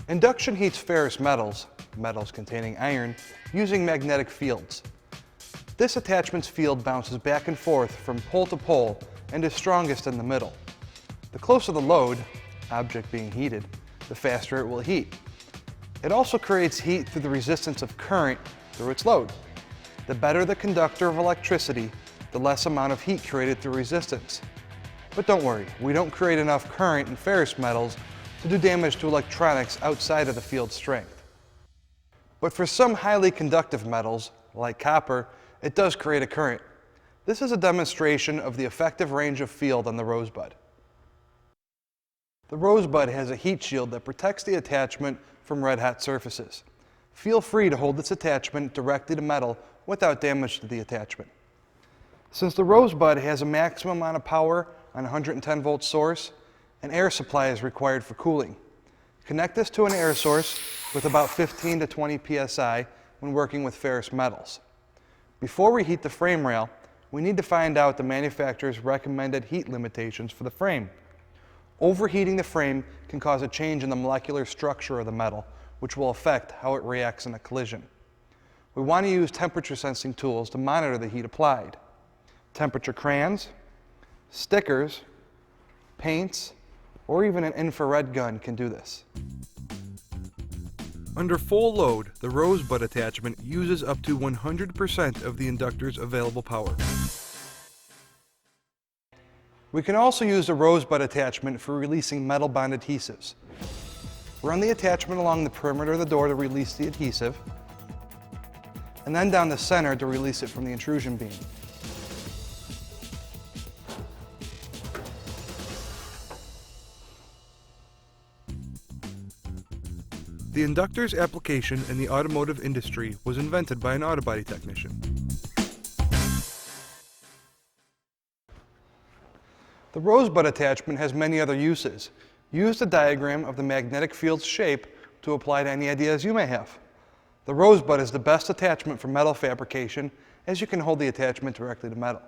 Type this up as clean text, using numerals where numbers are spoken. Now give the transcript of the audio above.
Induction heats ferrous metals, metals containing iron, using magnetic fields. This attachment's field bounces back and forth from pole to pole and is strongest in the middle. The closer the load, object being heated, the faster it will heat. It also creates heat through the resistance of current through its load. The better the conductor of electricity, the less amount of heat created through resistance. But don't worry, we don't create enough current in ferrous metals to do damage to electronics outside of the field strength. But for some highly conductive metals, like copper, it does create a current. This is a demonstration of the effective range of field on the Rosebud. The Rosebud has a heat shield that protects the attachment from red-hot surfaces. Feel free to hold this attachment directly to metal without damage to the attachment. Since the Rosebud has a maximum amount of power on a 110-volt source, an air supply is required for cooling. Connect this to an air source with about 15 to 20 psi when working with ferrous metals. Before we heat the frame rail, we need to find out the manufacturer's recommended heat limitations for the frame. Overheating the frame can cause a change in the molecular structure of the metal, which will affect how it reacts in a collision. We want to use temperature sensing tools to monitor the heat applied. Temperature crayons, stickers, paints, or even an infrared gun can do this. Under full load, the Rosebud attachment uses up to 100% of the inductor's available power. We can also use the Rosebud attachment for releasing metal-bound adhesives. Run the attachment along the perimeter of the door to release the adhesive, and then down the center to release it from the intrusion beam. The inductor's application in the automotive industry was invented by an auto body technician. The Rosebud attachment has many other uses. Use the diagram of the magnetic field's shape to apply to any ideas you may have. The Rosebud is the best attachment for metal fabrication, as you can hold the attachment directly to metal.